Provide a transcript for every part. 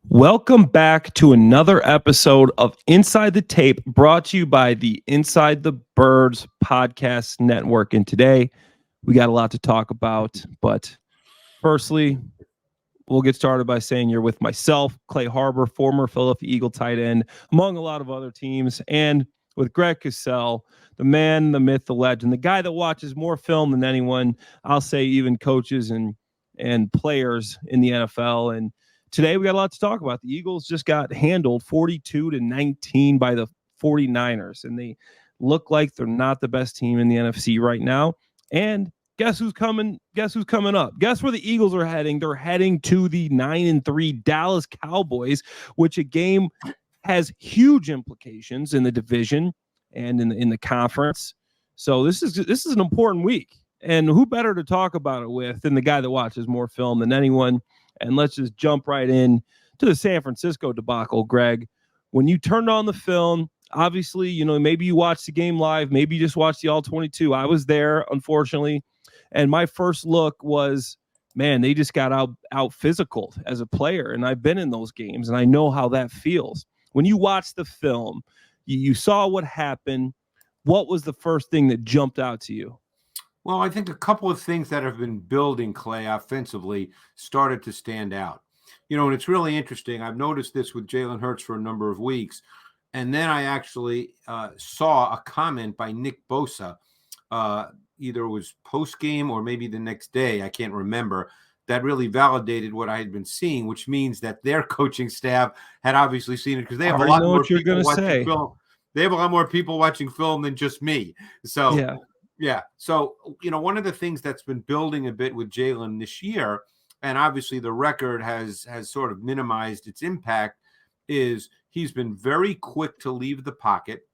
Welcome back to another episode of Inside the Tape, brought to you by the Inside the Birds podcast network. And today we got a lot to talk about, but firstly, we'll get started by saying you're with myself, Clay Harbor, former Philadelphia Eagle tight end, among a lot of other teams, and with Greg Cosell, the man, the myth, the legend, the guy that watches more film than anyone, I'll say even coaches and players in the NFL. And today we got a lot to talk about. The Eagles just got handled 42-19 by the 49ers, and they look like they're not the best team in the NFC right now. And guess who's coming? Guess who's coming up? Guess where the Eagles are heading? They're heading to the 9-3 Dallas Cowboys, which a game has huge implications in the division and in the conference. So this is an important week. And who better to talk about it with than the guy that watches more film than anyone? And let's just jump right in to the San Francisco debacle, Greg. When you turned on the film, obviously, you know, maybe you watched the game live, maybe you just watched the All-22. I was there, unfortunately. And my first look was, man, they just got out physical as a player. And I've been in those games, and I know how that feels. When you watch the film, you saw what happened. What was the first thing that jumped out to you? Well, I think a couple of things that have been building, Clay, offensively started to stand out. You know, and it's really interesting. I've noticed this with Jalen Hurts for a number of weeks. And then I actually saw a comment by Nick Bosa, either it was post-game or maybe the next day, I can't remember, that really validated what I had been seeing, which means that their coaching staff had obviously seen it because they have a lot more people watching film. They have a lot more people watching film than just me. So, yeah. So, you know, one of the things that's been building a bit with Jalen this year, and obviously the record has sort of minimized its impact, is he's been very quick to leave the pocket.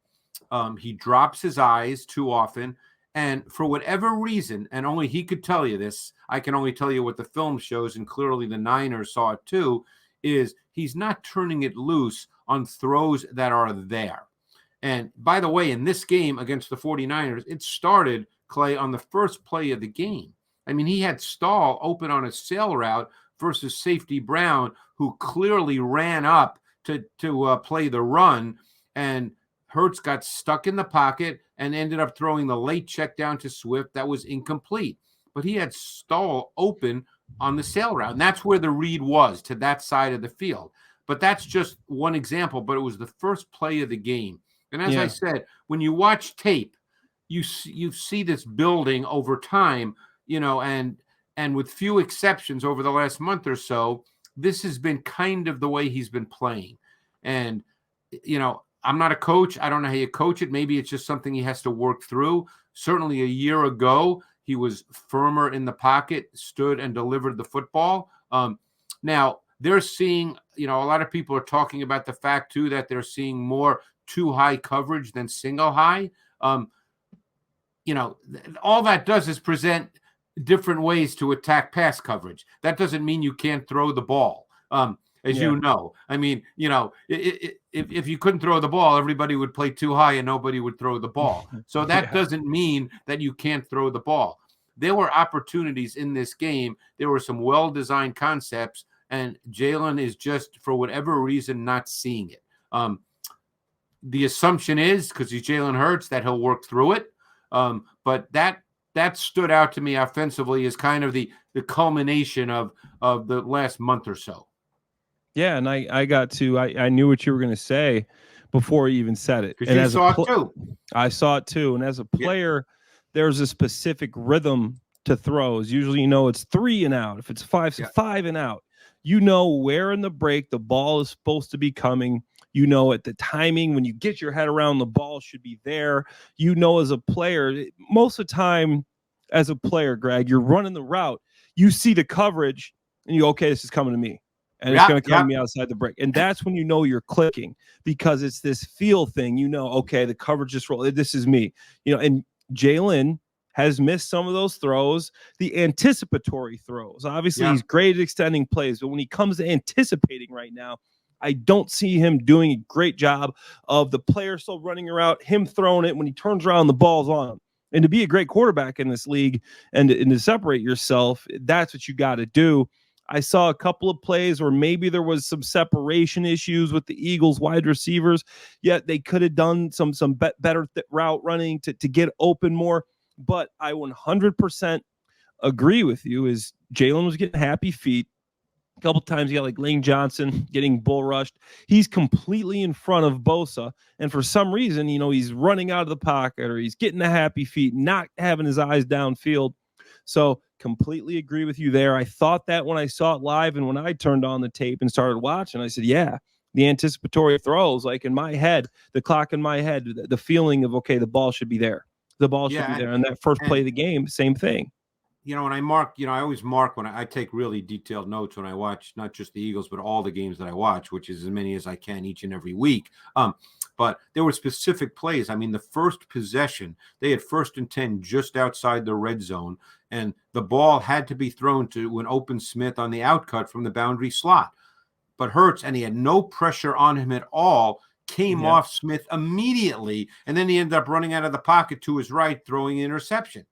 He drops his eyes too often. And for whatever reason, and only he could tell you this, I can only tell you what the film shows, and clearly the Niners saw it too, is he's not turning it loose on throws that are there. And by the way, in this game against the 49ers, it started, Clay, on the first play of the game. I mean, he had Stahl open on a sail route versus safety Brown, who clearly ran up to play the run, and Hurts got stuck in the pocket and ended up throwing the late check down to Swift that was incomplete. But he had Stahl open on the sail route, and that's where the read was, to that side of the field. But that's just one example, but it was the first play of the game. And as I said, when you watch tape, you see this building over time, you know, and with few exceptions over the last month or so, this has been kind of the way he's been playing. And, you know, I'm not a coach. I don't know how you coach it. Maybe it's just something he has to work through. Certainly a year ago, he was firmer in the pocket, stood and delivered the football. Now, they're seeing, you know, a lot of people are talking about the fact, too, that they're seeing more too high coverage than single high. You know, all that does is present different ways to attack pass coverage. That doesn't mean you can't throw the ball. You know, I mean, you know, if you couldn't throw the ball, everybody would play too high and nobody would throw the ball. So that doesn't mean that you can't throw the ball. There were opportunities in this game. There were some well-designed concepts, and Jalen is just, for whatever reason, not seeing it. The assumption is, because he's Jalen Hurts, that he'll work through it. But that stood out to me offensively as kind of the culmination of the last month or so. Yeah, and I knew what you were going to say before you even said it. Because you saw it too. I saw it too. And as a player, there's a specific rhythm to throws. Usually, you know, it's 3 and out. If it's 5, so 5 and out. You know where in the break the ball is supposed to be coming. You know, at the timing, when you get your head around, the ball should be there. You know, as a player, most of the time as a player, Greg, you're running the route. You see the coverage and you go, okay, this is coming to me. And it's going to come to me outside the break. And that's when you know you're clicking, because it's this feel thing. You know, okay, the coverage just rolled. This is me. You know, and Jalen has missed some of those throws, the anticipatory throws. Obviously, he's great at extending plays, but when he comes to anticipating right now, I don't see him doing a great job of the player still running around, him throwing it. When he turns around, the ball's on him. And to be a great quarterback in this league and to separate yourself, that's what you got to do. I saw a couple of plays where maybe there was some separation issues with the Eagles wide receivers. Yet they could have done some better route running to get open more. But I 100% agree with you is Jalen was getting happy feet. A couple times you got like Lane Johnson getting bull rushed. He's completely in front of Bosa. And for some reason, he's running out of the pocket or he's getting the happy feet, not having his eyes downfield. So completely agree with you there. I thought that when I saw it live and when I turned on the tape and started watching, I said, yeah, the anticipatory throws, like in my head, the clock in my head, the feeling of, okay, the ball should be there. The ball should be there. And that first play of the game, same thing. When I mark, I always mark when I take really detailed notes when I watch not just the Eagles, but all the games that I watch, which is as many as I can each and every week. But there were specific plays. I mean, the first possession, they had 1st and 10 just outside the red zone, and the ball had to be thrown to an open Smith on the outcut from the boundary slot. But Hurts, and he had no pressure on him at all, came off Smith immediately, and then he ended up running out of the pocket to his right, throwing an interception.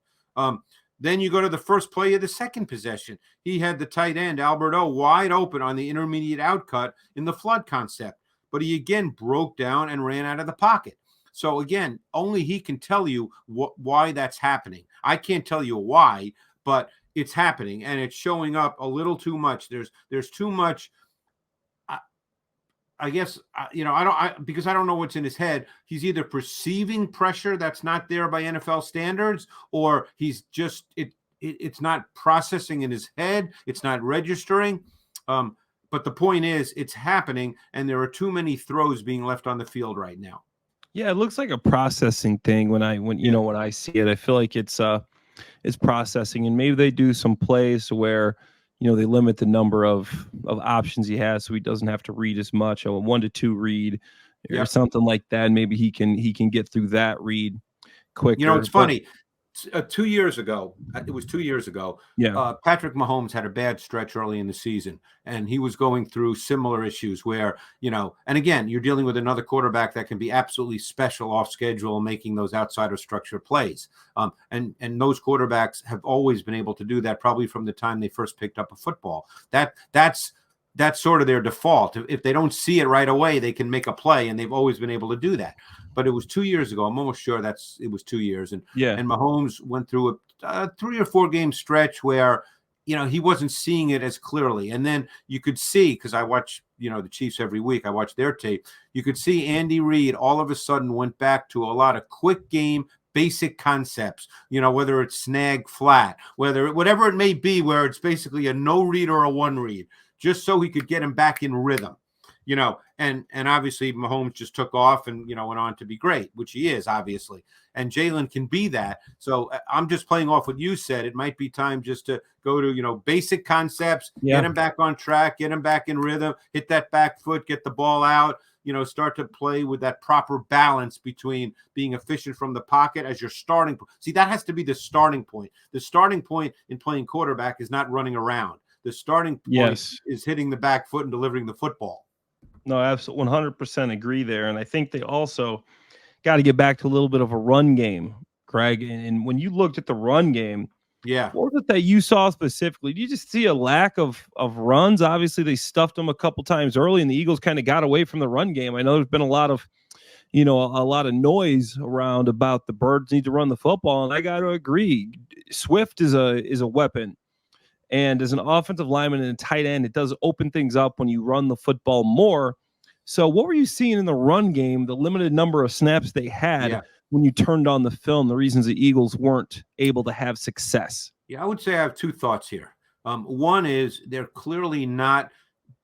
Then you go to the first play of the second possession. He had the tight end, Alberto, wide open on the intermediate outcut in the flood concept. But he again broke down and ran out of the pocket. So again, only he can tell you why that's happening. I can't tell you why, but it's happening and it's showing up a little too much. There's too much. I guess, because I don't know what's in his head. He's either perceiving pressure that's not there by NFL standards, or he's just, it's not processing in his head. It's not registering. But the point is, it's happening, and there are too many throws being left on the field right now. Yeah, it looks like a processing thing when I see it. I feel like it's processing, and maybe they do some plays where they limit the number of options he has, so he doesn't have to read as much. A 1 to 2 read or something like that. Maybe he can get through that read quicker. It's funny. 2 years ago, it was 2 years ago. Yeah. Patrick Mahomes had a bad stretch early in the season, and he was going through similar issues where, and again, you're dealing with another quarterback that can be absolutely special off schedule, making those outside of structure plays. And those quarterbacks have always been able to do that, probably from the time they first picked up a football. That's sort of their default. If they don't see it right away, they can make a play, and they've always been able to do that. But it was 2 years ago. I'm almost sure it was 2 years. And Mahomes went through a 3 or 4 game stretch where, he wasn't seeing it as clearly. And then you could see, because I watch, the Chiefs every week, I watch their tape. You could see Andy Reid all of a sudden went back to a lot of quick game, basic concepts, whether it's snag flat, whatever it may be, where it's basically a no read or a one read, just so he could get him back in rhythm. And obviously Mahomes just took off and, went on to be great, which he is, obviously. And Jalen can be that. So I'm just playing off what you said. It might be time just to go to, basic concepts, get him back on track, get him back in rhythm, hit that back foot, get the ball out, start to play with that proper balance between being efficient from the pocket as your starting point. See, that has to be the starting point. The starting point in playing quarterback is not running around. The starting point is hitting the back foot and delivering the football. No, absolutely, 100% agree there. And I think they also got to get back to a little bit of a run game, Greg. And when you looked at the run game, what was it that you saw specifically? Did you just see a lack of runs? Obviously, they stuffed them a couple times early, and the Eagles kind of got away from the run game. I know there's been a lot of noise around about the Birds need to run the football, and I got to agree. Swift is a weapon. And as an offensive lineman and a tight end, it does open things up when you run the football more. So what were you seeing in the run game, the limited number of snaps they had when you turned on the film, the reasons the Eagles weren't able to have success? Yeah, I would say I have 2 thoughts here. One is they're clearly not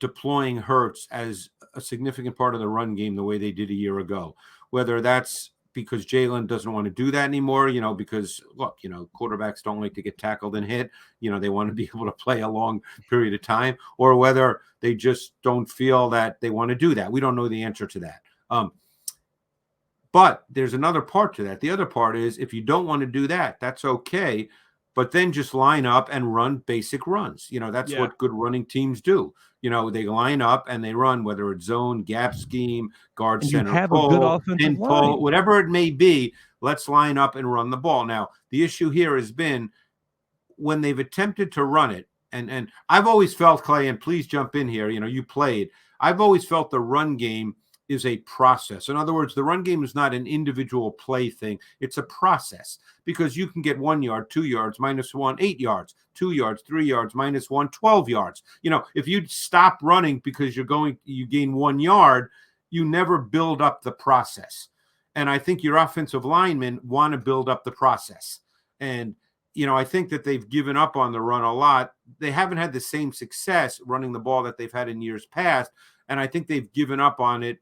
deploying Hurts as a significant part of the run game the way they did a year ago, whether that's because Jalen doesn't want to do that anymore, because look, quarterbacks don't like to get tackled and hit, they want to be able to play a long period of time, or whether they just don't feel that they want to do that. We don't know the answer to that. But there's another part to that. The other part is if you don't want to do that, that's okay. But then just line up and run basic runs. That's what good running teams do. They line up and they run, whether it's zone, gap scheme, guard And you center have a good pull, offensive pin pull, line. whatever it may be. Let's line up and run the ball. Now, the issue here has been when they've attempted to run it, and I've always felt, Clay, and please jump in here, you played. I've always felt the run game is a process. In other words, the run game is not an individual play thing. It's a process, because you can get 1 yard, 2 yards, -1, 8 yards, 2 yards, 3 yards, -1, 12 yards. If you stop running because you gain 1 yard, you never build up the process. And I think your offensive linemen want to build up the process. And I think that they've given up on the run a lot. They haven't had the same success running the ball that they've had in years past. And I think they've given up on it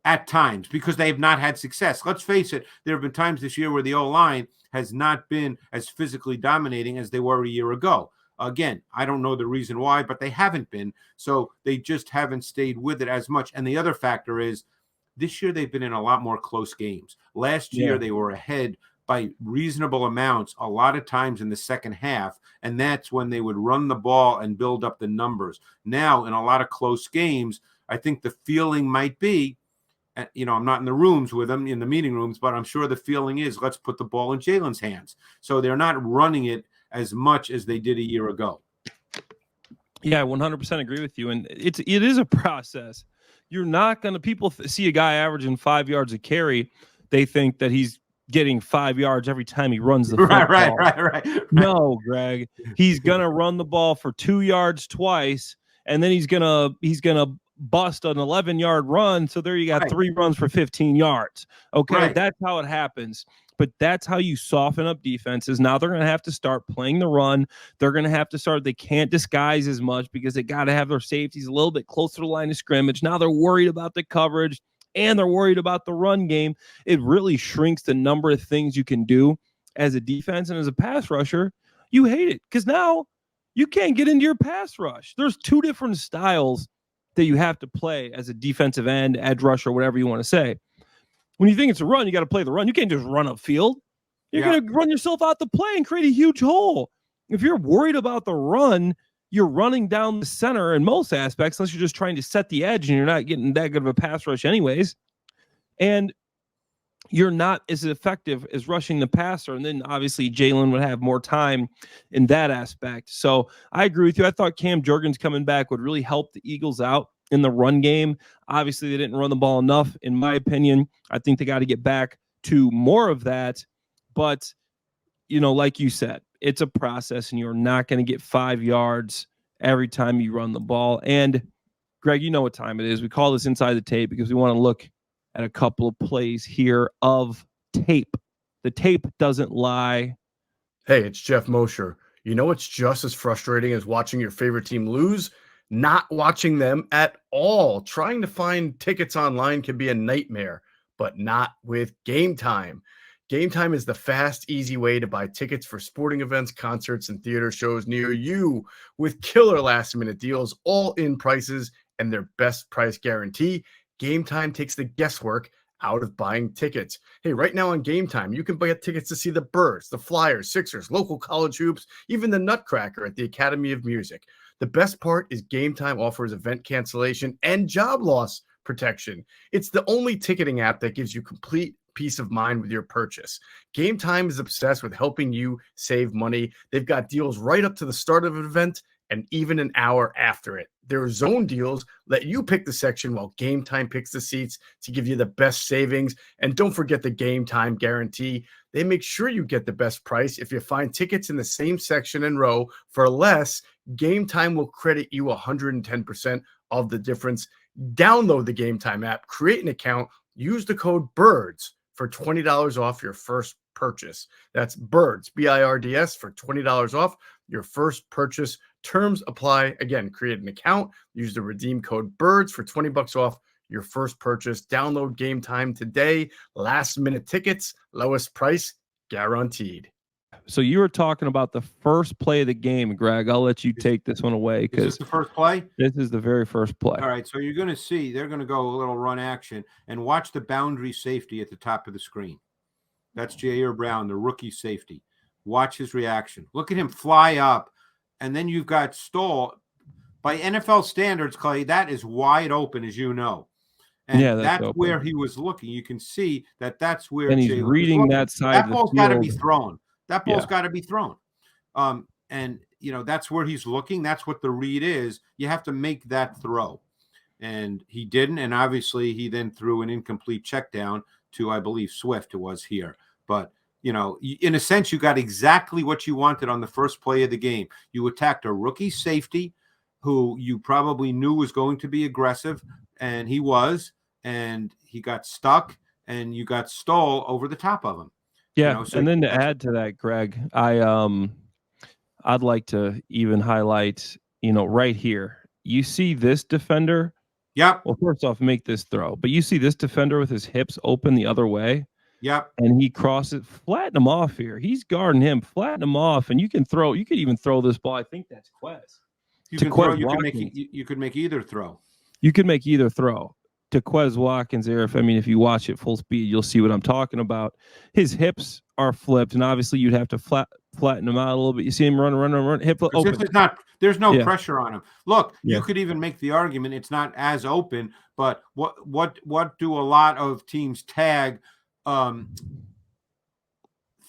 at times because they have not had success. Let's face it, there have been times this year where the O-line has not been as physically dominating as they were a year ago. Again, I don't know the reason why, but they haven't been. So they just haven't stayed with it as much. And the other factor is this year they've been in a lot more close games. Last year they were ahead by reasonable amounts a lot of times in the second half, and that's when they would run the ball and build up the numbers. Now, in a lot of close games, I think the feeling might be, I'm not in the rooms with them, in the meeting rooms, but I'm sure the feeling is, let's put the ball in Jalen's hands. So they're not running it as much as they did a year ago. Yeah, I 100% agree with you. And it is a process. You're not going to, people see a guy averaging 5 yards a carry, they think that he's getting 5 yards every time he runs the football. Right. No, Greg, he's going to run the ball for 2 yards twice, and then he's going to bust an 11-yard run. So there you got 3 runs for 15 yards. Okay, that's how it happens. But that's how you soften up defenses. Now they're going to have to start playing the run. They're going to have to start. They can't disguise as much because they got to have their safeties a little bit closer to the line of scrimmage. Now they're worried about the coverage and they're worried about the run game. It really shrinks the number of things you can do as a defense. And as a pass rusher, you hate it because now you can't get into your pass rush. There's 2 different styles that you have to play as a defensive end, edge rusher, whatever you want to say. When you think it's a run, you got to play the run. You can't just run upfield. You're going to run yourself out the play and create a huge hole. If you're worried about the run, you're running down the center in most aspects, unless you're just trying to set the edge and you're not getting that good of a pass rush anyways. And you're not as effective as rushing the passer. And then obviously Jalen would have more time in that aspect. So I agree with you. I thought Cam Jurgens coming back would really help the Eagles out in the run game. Obviously, they didn't run the ball enough, in my opinion. I think they got to get back to more of that. But, like you said, it's a process, and you're not going to get 5 yards every time you run the ball. And, Greg, you know what time it is. We call this Inside the Tape because we want to look at a couple of plays here of tape. The tape doesn't lie. Hey, it's Jeff Mosher. You know what's just as frustrating as watching your favorite team lose? Not watching them at all. Trying to find tickets online can be a nightmare, but not with Game Time. Game Time is the fast, easy way to buy tickets for sporting events, concerts, and theater shows near you with killer last-minute deals, all-in prices, and their best price guarantee. Game Time takes the guesswork out of buying tickets. Hey, right now on Game Time, you can buy tickets to see the Birds, the Flyers, Sixers, local college hoops, even the Nutcracker at the Academy of Music. The best part is Game Time offers event cancellation and job loss protection. It's the only ticketing app that gives you complete peace of mind with your purchase. Game Time is obsessed with helping you save money. They've got deals right up to the start of an event and even an hour after it. Their zone deals let you pick the section while Game Time picks the seats to give you the best savings. And don't forget the Game Time guarantee. They make sure you get the best price. If you find tickets in the same section and row for less, Game Time will credit you 110% of the difference. Download the Game Time app, create an account, use the code BIRDS for $20 off your first purchase. That's BIRDS, B-I-R-D-S, for $20 off your first purchase. Terms apply. Again, create an account, use the redeem code BIRDS for $20 off your first purchase. Download Game Time today. Last minute tickets, lowest price guaranteed. So you were talking about the first play of the game, Greg. I'll let you take this one away because this is the first play. This is the very first play. All right, so you're going to see they're going to go a little run action and watch the boundary safety at the top of the screen. That's Jair Brown, the rookie safety. Watch his reaction. Look at him fly up, and then you've got Stoll By NFL standards, Clay, that is wide open, as you know. And Yeah, that's open. where he was looking. You can see that's where And he's Jalen reading was that looking. side That of the ball's got to be field. thrown. That ball's Yeah. got to be thrown. And that's where he's looking. That's what the read is. You have to make that throw. And he didn't. And obviously he then threw an incomplete check down to, I believe, Swift, who was here. But, in a sense, you got exactly what you wanted on the first play of the game. You attacked a rookie safety who you probably knew was going to be aggressive, and he was, and he got stuck, and you got Stoll over the top of him. Yeah, and then to add to that, Greg, I'd like to even highlight, right here. You see this defender. Yep. Well, first off, make this throw, but you see this defender with his hips open the other way. Yep. And he crosses, flatten him off here. He's guarding him, flatten him off, and you could even throw this ball. I think that's Quez. You could make either throw. You could make either throw to Quez Watkins there. If you watch it full speed, you'll see what I'm talking about. His hips are flipped, and obviously you'd have to flatten him out a little bit. You see him run, hip open. There's no pressure on him. Look, Yeah. You could even make the argument it's not as open, but what do a lot of teams tag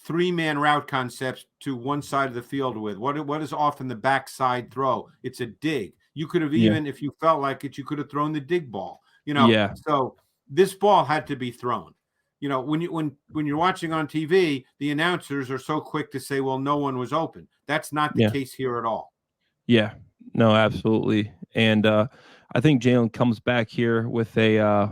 3-man route concepts to one side of the field with? What is often the backside throw? It's a dig. You could have even, if you felt like it, you could have thrown the dig ball. So this ball had to be thrown. When you're watching on TV, the announcers are so quick to say, well, no one was open. That's not the case here at all. Yeah, no, absolutely. And I think Jalen comes back here with a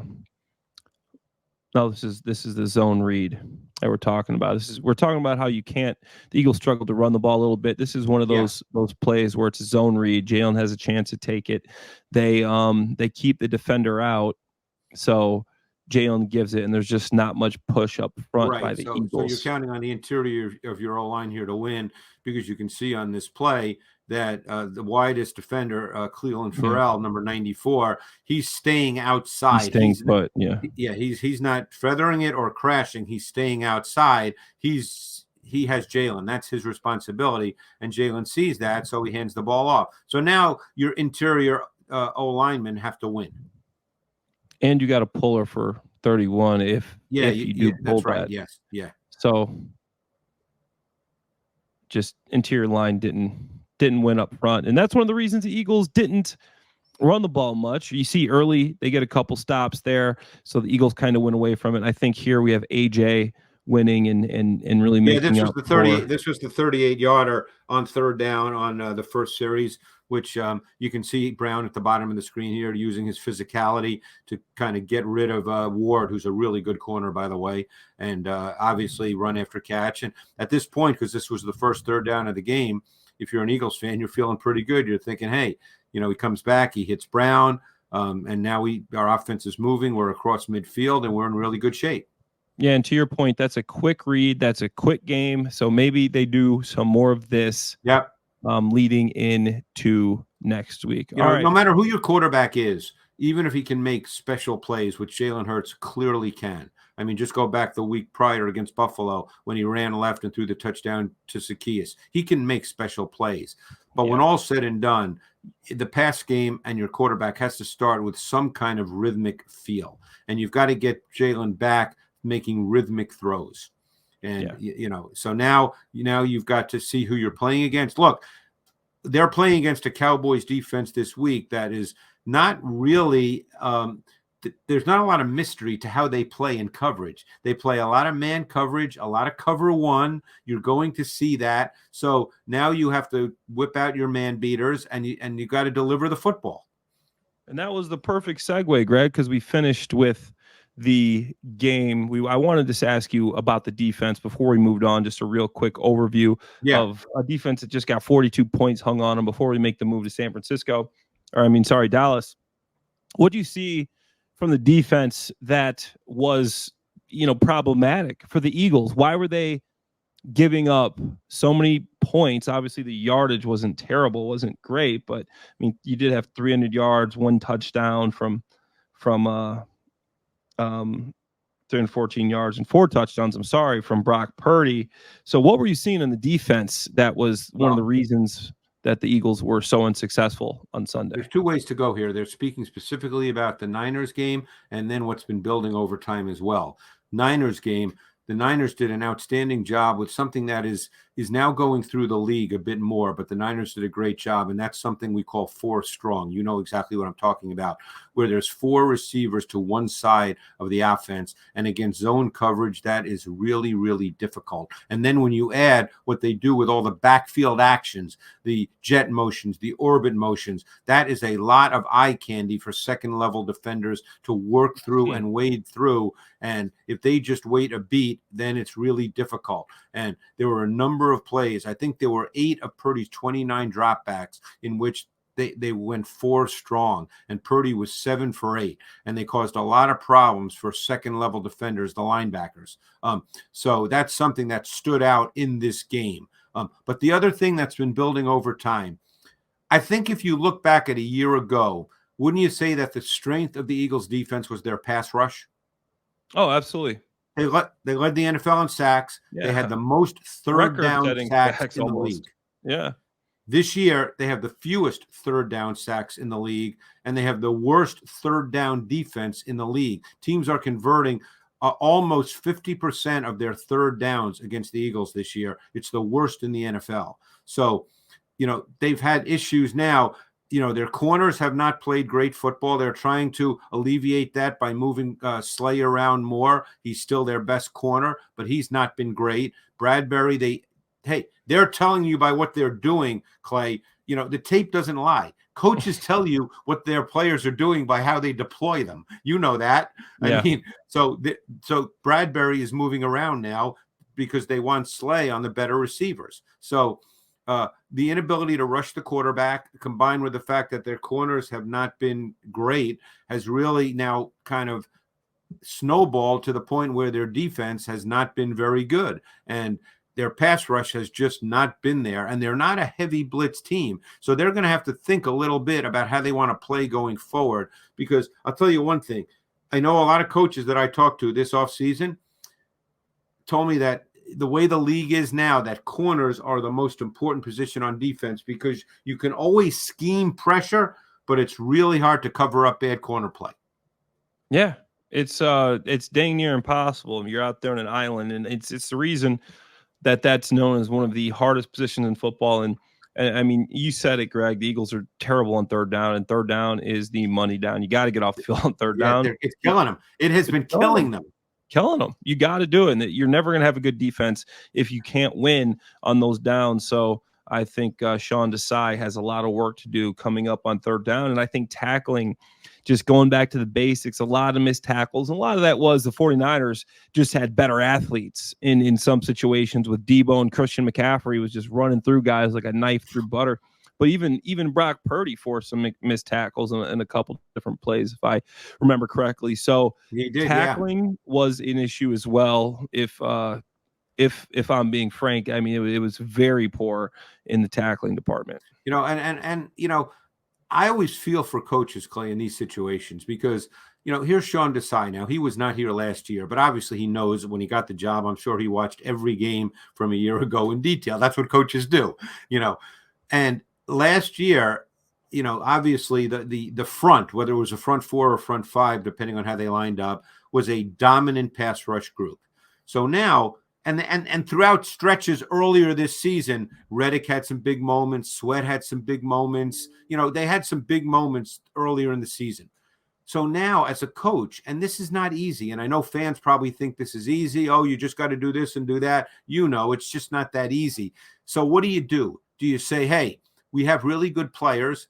no, this is the zone read that we're talking about. We're talking about how the Eagles struggle to run the ball a little bit. This is one of those plays where it's a zone read. Jalen has a chance to take it. They keep the defender out, so Jalen gives it, and there's just not much push up front by the Eagles. So you're counting on the interior of your O-line here to win, because you can see on this play that the widest defender, Cleveland Farrell, number 94, he's staying outside. He's not feathering it or crashing. He's staying outside. He has Jalen. That's his responsibility, and Jalen sees that, so he hands the ball off. So now your interior O-linemen have to win. And you got a puller for 31 if you do pull that's right. that. Yes, yeah. So just interior line didn't win up front, and that's one of the reasons the Eagles didn't run the ball much. You see early they get a couple stops there, so the Eagles kind of went away from it. I think here we have AJ winning and really making this was the 38. This was the 38-yarder on third down on the first series, which you can see Brown at the bottom of the screen here using his physicality to kind of get rid of Ward, who's a really good corner, by the way, and obviously run after catch. And at this point, because this was the first third down of the game, if you're an Eagles fan, you're feeling pretty good. You're thinking, hey, he comes back, he hits Brown, and now our offense is moving. We're across midfield, and we're in really good shape. Yeah, and to your point, that's a quick read. That's a quick game. So maybe they do some more of this. Yep. Leading into next week. All right. No matter who your quarterback is, even if he can make special plays, which Jalen Hurts clearly can. I mean, just go back the week prior against Buffalo when he ran left and threw the touchdown to Zacchaeus. He can make special plays. But when all's said and done, the pass game and your quarterback has to start with some kind of rhythmic feel. And you've got to get Jalen back making rhythmic throws. And, so now you've got to see who you're playing against. Look, they're playing against a Cowboys defense this week that is not really there's not a lot of mystery to how they play in coverage. They play a lot of man coverage, a lot of cover one. You're going to see that. So now you have to whip out your man beaters and you got to deliver the football. And that was the perfect segue, Greg, because we finished with the game. I wanted to just ask you about the defense before we moved on. Just a real quick overview of a defense that just got 42 points hung on them before we make the move to Dallas. What do you see from the defense that was, problematic for the Eagles? Why were they giving up so many points? Obviously, the yardage wasn't terrible, wasn't great, but I mean, you did have 300 yards, one touchdown from 314 yards and 4 touchdowns, from Brock Purdy. So what were you seeing in the defense that was one of the reasons that the Eagles were so unsuccessful on Sunday. There's two ways to go here. They're speaking specifically about the Niners game and then what's been building over time as well. Niners game, the Niners did an outstanding job with something that is now going through the league a bit more, but the Niners did a great job, and that's something we call 4 strong. You know exactly what I'm talking about, where there's 4 receivers to one side of the offense, and against zone coverage, that is really, really difficult. And then when you add what they do with all the backfield actions, the jet motions, the orbit motions, that is a lot of eye candy for second-level defenders to work through and wade through. And if they just wait a beat, then it's really difficult. And there were a number of plays. I think there were 8 of Purdy's 29 dropbacks in which they went 4 strong, and Purdy was 7 for 8, and they caused a lot of problems for second-level defenders, the linebackers. So that's something that stood out in this game. But the other thing that's been building over time, I think if you look back at a year ago, wouldn't you say that the strength of the Eagles' defense was their pass rush? Oh, absolutely. They led the NFL in sacks. Yeah. They had the most third down Record-setting sacks in the almost. league. Yeah. This year, they have the fewest third down sacks in the league, and they have the worst third down defense in the league. Teams are converting almost 50% of their third downs against the Eagles this year. It's the worst in the NFL. So, they've had issues now. Their corners have not played great football. They're trying to alleviate that by moving Slay around more. He's still their best corner, but he's not been great. Bradbury, they're telling you by what they're doing, Clay. The tape doesn't lie. Coaches tell you what their players are doing by how they deploy them. You know that. Yeah. I mean, so Bradbury is moving around now because they want Slay on the better receivers. So the inability to rush the quarterback, combined with the fact that their corners have not been great, has really now kind of snowballed to the point where their defense has not been very good. And their pass rush has just not been there. And they're not a heavy blitz team. So they're going to have to think a little bit about how they want to play going forward. Because I'll tell you one thing. I know a lot of coaches that I talked to this offseason told me that the way the league is now, that corners are the most important position on defense because you can always scheme pressure, but it's really hard to cover up bad corner play. Yeah, it's dang near impossible. You're out there on an island, and it's the reason that's known as one of the hardest positions in football. And I mean, you said it, Greg. The Eagles are terrible on third down, and third down is the money down. You got to get off the field on third down. It's killing them. It has been killing them. Killing them. You got to do it. And you're never going to have a good defense if you can't win on those downs. So I think Sean Desai has a lot of work to do coming up on third down. And I think tackling, just going back to the basics, a lot of missed tackles. And a lot of that was the 49ers just had better athletes in some situations with Debo, and Christian McCaffrey was just running through guys like a knife through butter. But even Brock Purdy forced some missed tackles in a couple different plays, if I remember correctly. So tackling was an issue as well. If I'm being frank, I mean, it was very poor in the tackling department. I always feel for coaches, Clay, in these situations because, here's Sean Desai now. He was not here last year, but obviously he knows when he got the job. I'm sure he watched every game from a year ago in detail. That's what coaches do, and last year, obviously the front, whether it was a front 4 or front 5, depending on how they lined up, was a dominant pass rush group. So now, and throughout stretches earlier this season, Reddick had some big moments. Sweat had some big moments. They had some big moments earlier in the season. So now as a coach, and this is not easy, and I know fans probably think this is easy. Oh, you just got to do this and do that. It's just not that easy. So what do? Do you say, hey, we have really good players.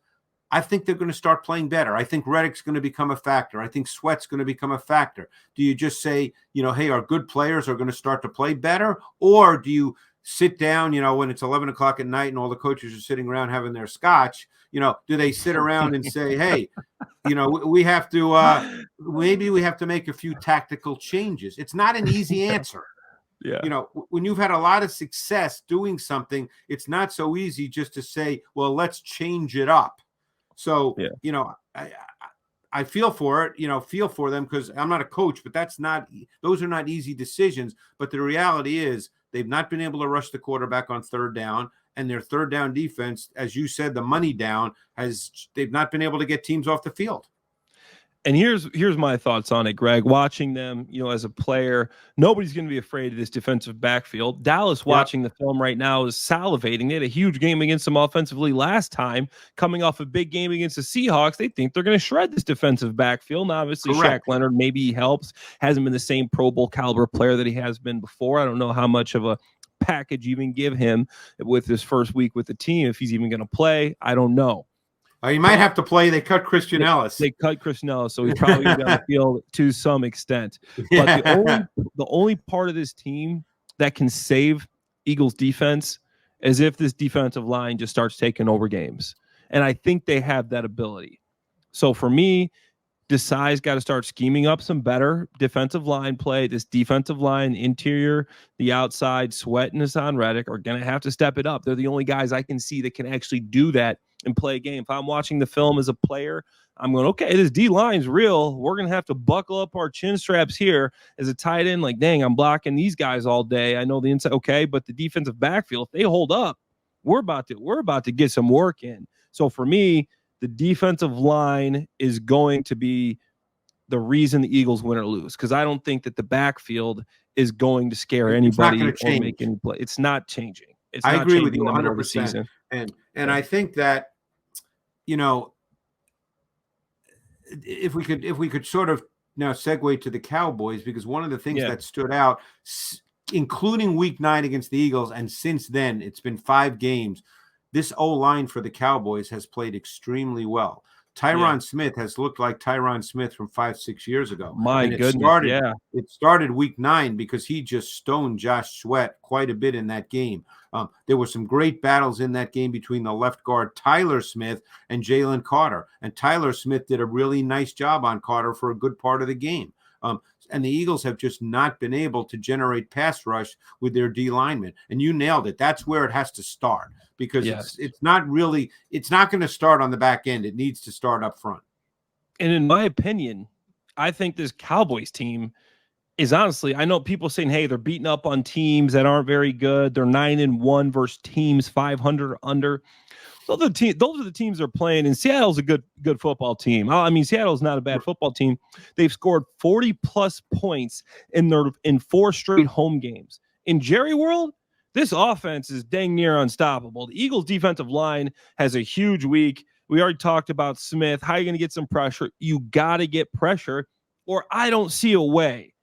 I think they're going to start playing better. I think Reddick's going to become a factor. I think Sweat's going to become a factor. Do you just say, hey, our good players are going to start to play better? Or do you sit down, when it's 11 o'clock at night and all the coaches are sitting around having their scotch, do they sit around and say, hey, we have to, maybe we have to make a few tactical changes? It's not an easy answer. Yeah. When you've had a lot of success doing something, it's not so easy just to say, well, let's change it up. So, I feel for it, feel for them because I'm not a coach, but those are not easy decisions. But the reality is they've not been able to rush the quarterback on third down. and their third down defense, as you said, the money down, they've not been able to get teams off the field. And here's my thoughts on it, Greg. Watching them, as a player, nobody's going to be afraid of this defensive backfield. Dallas, watching the film right now, is salivating. They had a huge game against them offensively last time, coming off a big game against the Seahawks. They think they're going to shred this defensive backfield. Now, obviously, Correct. Shaq Leonard, maybe he helps. Hasn't been the same Pro Bowl caliber player that he has been before. I don't know how much of a package you even give him with his first week with the team, if he's even going to play. I don't know. He might have to play. They cut Christian Ellis. They cut Christian Ellis, so he's probably going to feel to some extent. But the only part of this team that can save Eagles defense is if this defensive line just starts taking over games. And I think they have that ability. So for me, Desai's got to start scheming up some better defensive line play. This defensive line, interior, the outside, Sweat and Hassan Reddick are going to have to step it up. They're the only guys I can see that can actually do that and play a game. If I'm watching the film as a player, I'm going, okay, this D line's real. We're going to have to buckle up our chin straps here as a tight end. Like, dang, I'm blocking these guys all day. I know the inside, okay, but the defensive backfield, if they hold up, we're about to get some work in. So for me, the defensive line is going to be the reason the Eagles win or lose, because I don't think that the backfield is going to scare anybody or make any play. It's not changing. I agree with you 100%. And I think that, if we could sort of now segue to the Cowboys, because one of the things that stood out, including week 9 against the Eagles, and since then it's been 5 games, this O-line for the Cowboys has played extremely well. Tyron Smith has looked like Tyron Smith from 5-6 years ago. My goodness, It started week 9 because he just stoned Josh Sweat quite a bit in that game. There were some great battles in that game between the left guard Tyler Smith and Jalen Carter. And Tyler Smith did a really nice job on Carter for a good part of the game. And the Eagles have just not been able to generate pass rush with their D linemen. And you nailed it. That's where it has to start, because it's not going to start on the back end. It needs to start up front. And in my opinion, I think this Cowboys team is honestly, I know people saying, hey, they're beating up on teams that aren't very good. They're 9-1 versus teams 500 or under. Those are the teams they're playing, and Seattle's a good football team. I mean, Seattle's not a bad football team. They've scored 40-plus points in 4 straight home games. In Jerry World, this offense is dang near unstoppable. The Eagles' defensive line has a huge week. We already talked about Smith. How are you going to get some pressure? You got to get pressure, or I don't see a way.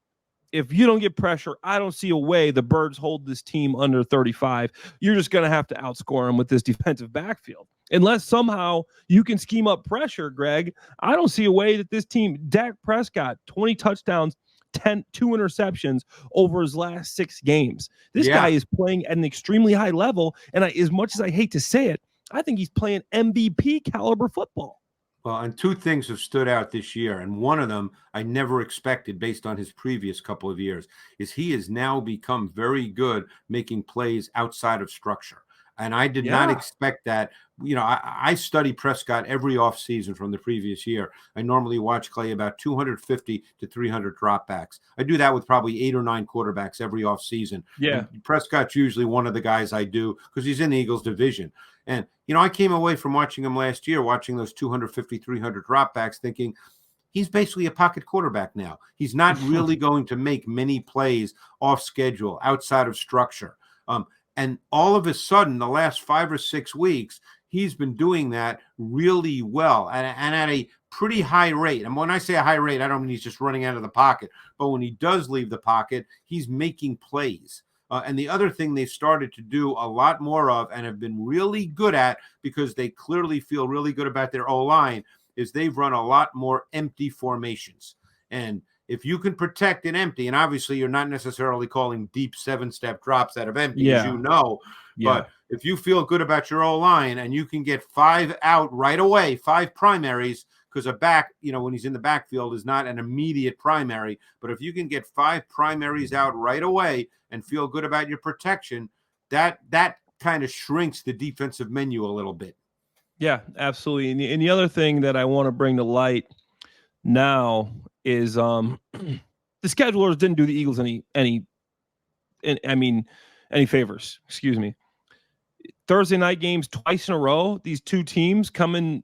If you don't get pressure, I don't see a way the Birds hold this team under 35. You're just going to have to outscore them with this defensive backfield. Unless somehow you can scheme up pressure, Greg, I don't see a way that this team, Dak Prescott, 20 touchdowns, 2 interceptions over his last 6 games. This guy is playing at an extremely high level, and as much as I hate to say it, I think he's playing MVP caliber football. Well, and 2 things have stood out this year, and one of them I never expected based on his previous couple of years, is he has now become very good making plays outside of structure. And I did not expect that. I study Prescott every offseason from the previous year. I normally watch Clay about 250 to 300 dropbacks. I do that with probably 8 or 9 quarterbacks every offseason. Yeah. And Prescott's usually one of the guys I do because he's in the Eagles division. And, I came away from watching him last year, watching those 250, 300 dropbacks, thinking he's basically a pocket quarterback now. He's not really going to make many plays off schedule, outside of structure. And all of a sudden, the last 5 or 6 weeks, he's been doing that really well and at a pretty high rate. And when I say a high rate, I don't mean he's just running out of the pocket. But when he does leave the pocket, he's making plays. And the other thing they've started to do a lot more of and have been really good at, because they clearly feel really good about their O-line, is they've run a lot more empty formations. And if you can protect an empty, and obviously you're not necessarily calling deep 7-step drops out of empty, as you know, but if you feel good about your O-line and you can get 5 out right away, 5 primaries, because a back, when he's in the backfield is not an immediate primary, but if you can get 5 primaries out right away and feel good about your protection, that kind of shrinks the defensive menu a little bit. Yeah, absolutely. And the other thing that I want to bring to light now is the schedulers didn't do the Eagles any favors. Excuse me. Thursday night games twice in a row. These two teams coming,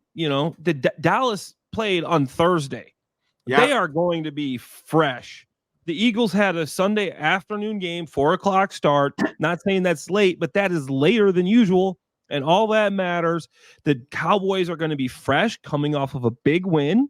Dallas played on Thursday. Yeah. They are going to be fresh. The Eagles had a Sunday afternoon game, 4:00 start. Not saying that's late, but that is later than usual. And all that matters. The Cowboys are going to be fresh, coming off of a big win,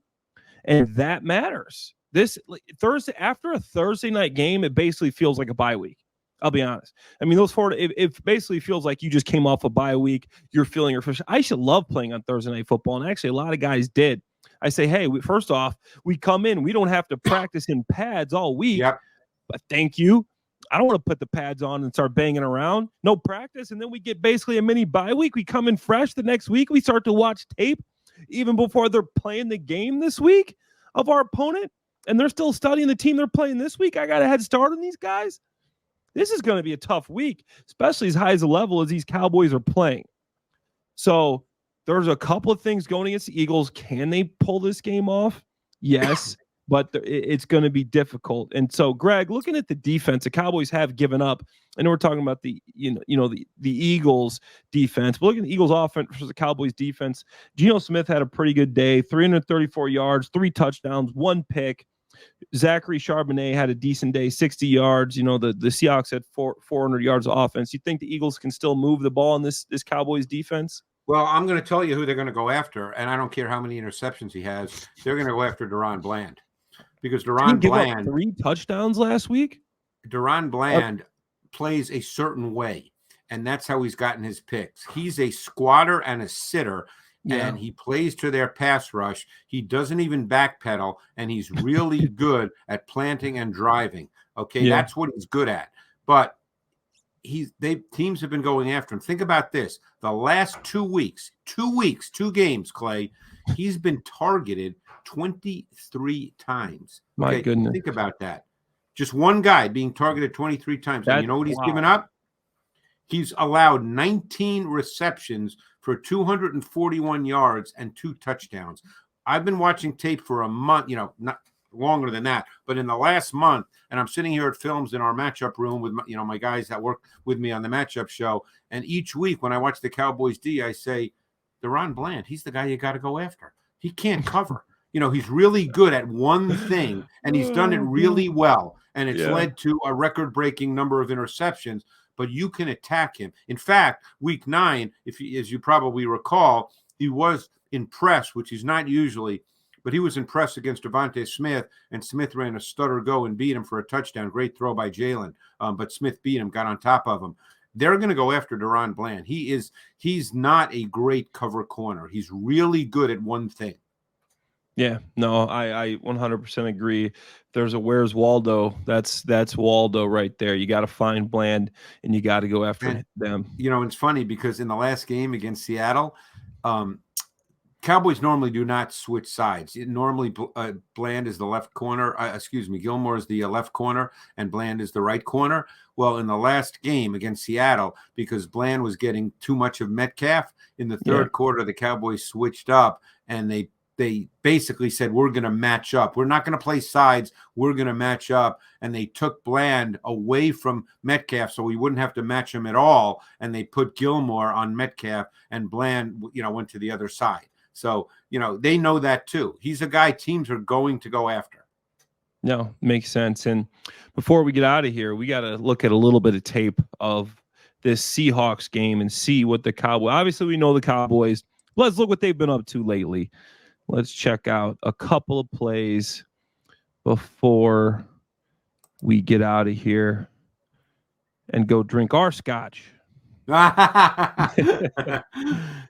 and that matters. This Thursday, after a Thursday night game, it basically feels like a bye week. I'll be honest. I mean, it basically feels like you just came off a bye week. You're feeling refreshed. I should love playing on Thursday night football, and actually, a lot of guys did. I say, hey, first off, we come in, we don't have to practice in pads all week. Yep. But thank you. I don't want to put the pads on and start banging around. No practice, and then we get basically a mini bye week. We come in fresh the next week. We start to watch tape even before they're playing the game this week of our opponent, and they're still studying the team they're playing this week. I got a head start on these guys. This is going to be a tough week, especially as high as the level as these Cowboys are playing. So there's a couple of things going against the Eagles. Can they pull this game off? Yes, but it's going to be difficult. And so, Greg, looking at the defense, the Cowboys have given up. I know we're talking about the Eagles defense, but look at the Eagles offense versus the Cowboys defense. Geno Smith had a pretty good day, 334 yards, 3 touchdowns, 1 pick. Zachary Charbonnet had a decent day, 60 yards. The Seahawks had 400 yards of offense. You think the Eagles can still move the ball in this Cowboys defense? Well, I'm going to tell you who they're going to go after, and I don't care how many interceptions he has. They're going to go after Deron Bland because Deron Bland 3 touchdowns last week. Deron Bland plays a certain way, and that's how he's gotten his picks. He's a squatter and a sitter. Yeah. And he plays to their pass rush. He doesn't even backpedal, and he's really good at planting and driving. Okay, That's what he's good at. But teams have been going after him. Think about this: the last 2 weeks, 2 games, Clay, he's been targeted 23 times. My goodness! Think about that. Just one guy being targeted 23 times. And you know what he's given up? He's allowed 19 receptions for 241 yards and 2 touchdowns. I've been watching tape for a month, not longer than that, but in the last month, and I'm sitting here at Films in our matchup room with my guys that work with me on the matchup show. And each week when I watch the Cowboys D, I say, Deron Bland, he's the guy you got to go after. He can't cover. He's really good at one thing, and he's done it really well. And it's led to a record-breaking number of interceptions. But you can attack him. In fact, week 9, as you probably recall, he was in press, which he's not usually, but he was in press against Devontae Smith, and Smith ran a stutter go and beat him for a touchdown. Great throw by Jalen, but Smith beat him, got on top of him. They're going to go after Deron Bland. He's not a great cover corner. He's really good at one thing. Yeah, no, I 100% agree. There's a where's Waldo. That's Waldo right there. You got to find Bland, and you got to go after them. It's funny because in the last game against Seattle, Cowboys normally do not switch sides. Normally, Bland is the left corner. Gilmore is the left corner, and Bland is the right corner. Well, in the last game against Seattle, because Bland was getting too much of Metcalf, in the third quarter, the Cowboys switched up, and they basically said, we're going to match up. We're not going to play sides. We're going to match up. And they took Bland away from Metcalf so we wouldn't have to match him at all. And they put Gilmore on Metcalf, and Bland, went to the other side. So, they know that too. He's a guy teams are going to go after. No, makes sense. And before we get out of here, we got to look at a little bit of tape of this Seahawks game and see what the Cowboys, obviously we know the Cowboys. Let's look what they've been up to lately. Let's check out a couple of plays before we get out of here and go drink our scotch. Hey,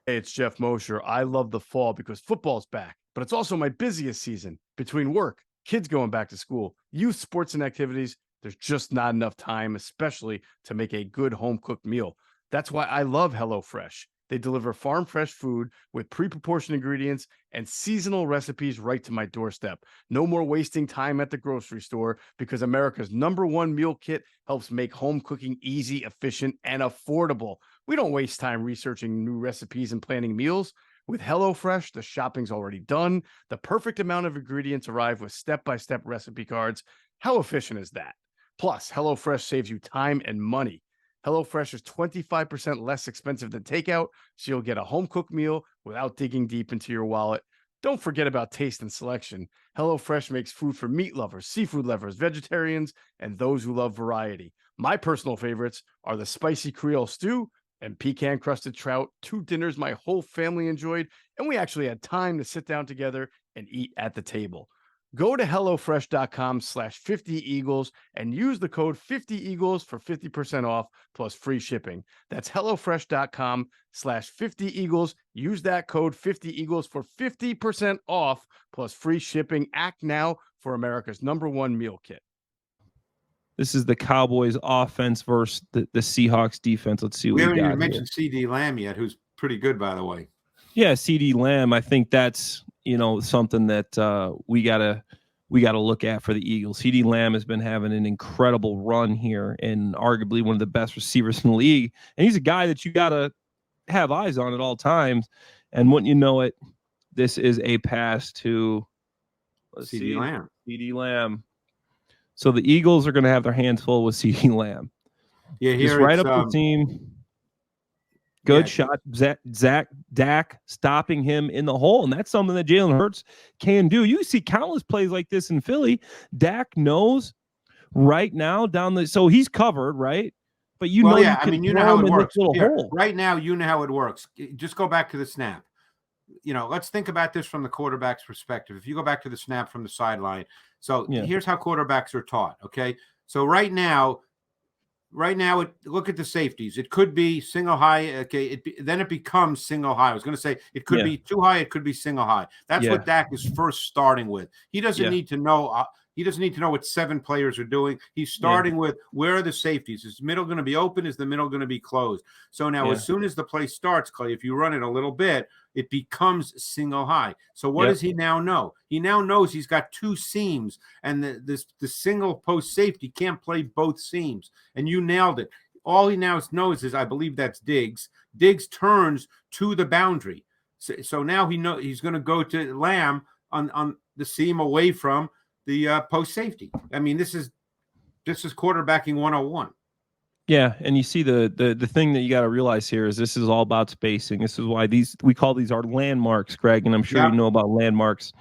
it's Jeff Mosher. I love the fall because football's back, but it's also my busiest season. Between work, kids going back to school, youth sports and activities, there's just not enough time, especially to make a good home-cooked meal. That's why I love HelloFresh. They deliver farm fresh food with pre-proportioned ingredients and seasonal recipes right to my doorstep. No more wasting time at the grocery store because America's #1 meal kit helps make home cooking easy, efficient, and affordable. We don't waste time researching new recipes and planning meals. With HelloFresh, the shopping's already done. The perfect amount of ingredients arrive with step-by-step recipe cards. How efficient is that? Plus, HelloFresh saves you time and money. HelloFresh is 25% less expensive than takeout, so you'll get a home-cooked meal without digging deep into your wallet. Don't forget about taste and selection. HelloFresh makes food for meat lovers, seafood lovers, vegetarians, and those who love variety. My personal favorites are the spicy Creole stew and pecan-crusted trout, 2 dinners my whole family enjoyed, and we actually had time to sit down together and eat at the table. Go to HelloFresh.com/50Eagles and use the code 50Eagles for 50% off plus free shipping. That's HelloFresh.com/50Eagles. Use that code 50Eagles for 50% off plus free shipping. Act now for America's #1 meal kit. This is the Cowboys offense versus the Seahawks defense. Let's see what We we haven't got even here. mentioned CD Lamb yet, who's pretty good, by the way. Yeah, CD Lamb. I think that's something that we gotta look at for the Eagles. CD Lamb has been having an incredible run here and arguably one of the best receivers in the league. And he's a guy that you gotta have eyes on at all times. And wouldn't you know it, this is a pass to CD Lamb. CD Lamb. So the Eagles are going to have their hands full with CD Lamb. Yeah, Just here right it's, up the seam. Good yeah. shot. Dak stopping him in the hole. And that's something that Jalen Hurts can do. You see countless plays like this in Philly. Dak knows right now so he's covered, right? But you know how it works. Little hole. Right now, you know how it works. Just go back to the snap. Let's think about this from the quarterback's perspective. If you go back to the snap from the sideline. So here's how quarterbacks are taught, okay? So right now, look at the safeties. It could be single high, okay? Then it becomes single high. I was going to say it could be too high. It could be single high. That's what Dak is first starting with. He doesn't need to know. He doesn't need to know what 7 players are doing. He's starting with where are the safeties? Is the middle going to be open? Is the middle going to be closed? So now, as soon as the play starts, Clay, if you run it a little bit, it becomes single high. So what does he now know? He now knows he's got 2 seams, and the single post safety can't play both seams. And you nailed it. All he now knows is, I believe that's Diggs. Diggs turns to the boundary. So now he's going to go to Lamb on the seam away from the post safety. I mean, this is quarterbacking 101. Yeah, and you see the thing that you got to realize here is this is all about spacing. This is why we call these our landmarks, Greg, and I'm sure you know about landmarks.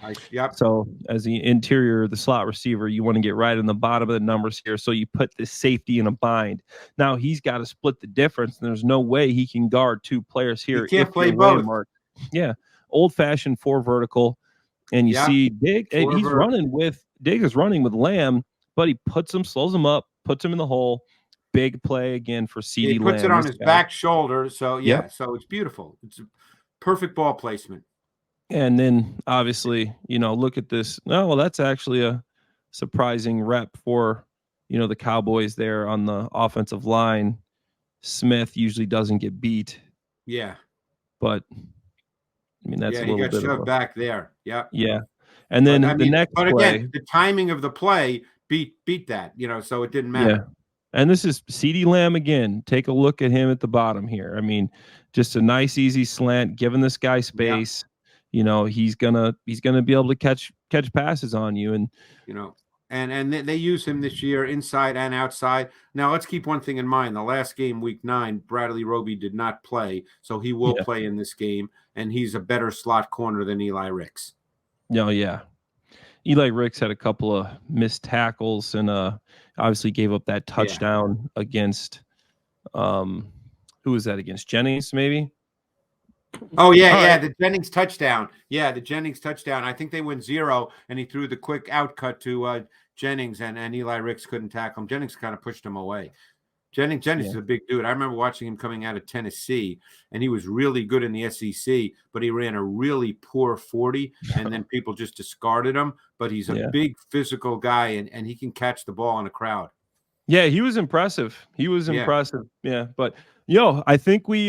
So as the interior, the slot receiver, you want to get right in the bottom of the numbers here. So you put the safety in a bind. Now he's got to split the difference, and there's no way he can guard 2 players here. He can't play both. Landmark. Yeah, old-fashioned 4 vertical, and you see Diggs is running with Lamb, but he slows him up, puts him in the hole. Big play again for CD Lamb. He puts it on his back shoulder. So, so it's beautiful. It's a perfect ball placement. And then, obviously, look at this. Oh, well, that's actually a surprising rep for, the Cowboys there on the offensive line. Smith usually doesn't get beat. Yeah. But, that's a little bit. He got shoved back there. Yeah. Yeah. And then the next play. But again, the timing of the play beat that, so it didn't matter. Yeah. And this is CD Lamb again. Take a look at him at the bottom here. Just a nice, easy slant, giving this guy space. He's gonna be able to catch passes on you, and and they use him this year inside and outside. Now let's keep one thing in mind: the last game, Week 9, Bradley Roby did not play, so he will play in this game, and he's a better slot corner than Eli Ricks. Oh yeah. Eli Ricks had a couple of missed tackles and obviously gave up that touchdown against who was that against? Jennings, maybe? Oh, yeah, the Jennings touchdown. Yeah, the Jennings touchdown. I think they went 0, and he threw the quick out cut to Jennings, and Eli Ricks couldn't tackle him. Jennings kind of pushed him away. Jennings is a big dude. I remember watching him coming out of Tennessee, and he was really good in the SEC, but he ran a really poor 40, and then people just discarded him. But he's a big physical guy, and he can catch the ball in a crowd. Yeah, he was impressive. Impressive. Yeah, but I think we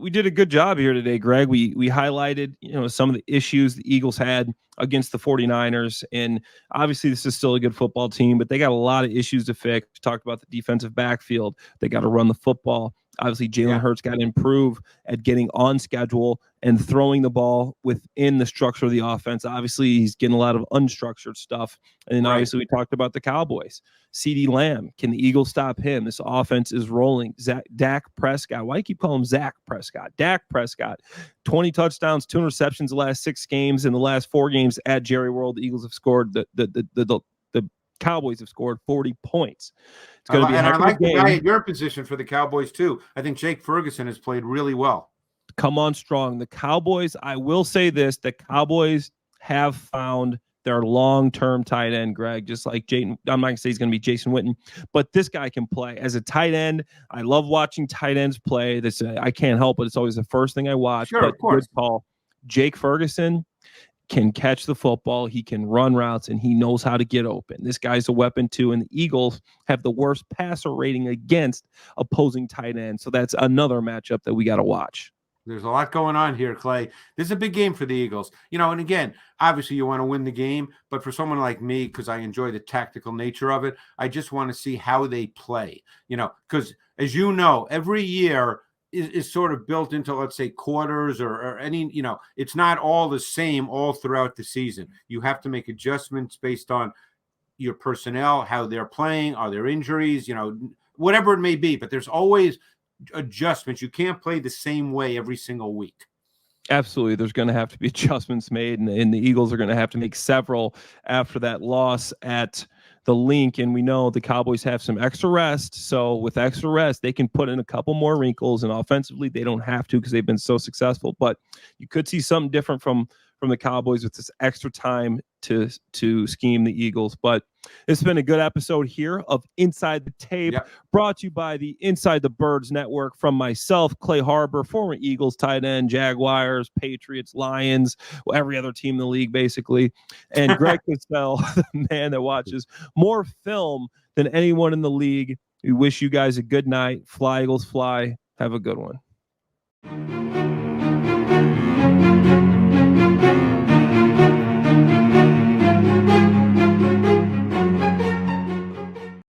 did a good job here today, Greg. We highlighted some of the issues the Eagles had against the 49ers, and obviously this is still a good football team, but they got a lot of issues to fix. We talked about the defensive backfield. They got to run the football. Obviously, Jalen Hurts got to improve at getting on schedule and throwing the ball within the structure of the offense. Obviously, he's getting a lot of unstructured stuff. And obviously, we talked about the Cowboys. CeeDee Lamb, can the Eagles stop him? This offense is rolling. Dak Prescott. Why do you keep calling him Zach Prescott? Dak Prescott. 20 touchdowns, 2 interceptions the last 6 games. In the last 4 games at Jerry World, the Eagles have scored the Cowboys have scored 40 points. It's going to be a heck of a game. The guy at your position for the Cowboys too. I think Jake Ferguson has played really well. Come on strong. The Cowboys, I will say this, the Cowboys have found their long-term tight end, Greg, just like Jayden. I'm not going to say he's going to be Jason Witten, but this guy can play. As a tight end, I love watching tight ends play. This I can't help it. It's always the first thing I watch. Sure, of course. Good call. Jake Ferguson can catch the football, he can run routes, and he knows how to get open. This guy's a weapon too, and the Eagles have the worst passer rating against opposing tight ends. So that's another matchup that we got to watch. There's a lot going on here, Clay. This is a big game for the Eagles. And again, obviously you want to win the game, but for someone like me, because I enjoy the tactical nature of it, I just want to see how they play. Because as you know, every year is sort of built into, let's say, quarters or any, it's not all the same all throughout the season. You have to make adjustments based on your personnel, how they're playing, are there injuries, whatever it may be. But there's always adjustments. You can't play the same way every single week. Absolutely. There's going to have to be adjustments made, and the Eagles are going to have to make several after that loss at the Link. And we know the Cowboys have some extra rest. So with extra rest, they can put in a couple more wrinkles, and offensively, they don't have to because they've been so successful. But you could see something different from the Cowboys with this extra time to scheme the Eagles. But it's been a good episode here of Inside the Tape, brought to you by the Inside the Birds Network, from myself, Clay Harbor, former Eagles tight end, Jaguars, Patriots, Lions, every other team in the league, basically, and Greg Cosell, the man that watches more film than anyone in the league. We wish you guys a good night. Fly, Eagles, fly. Have a good one.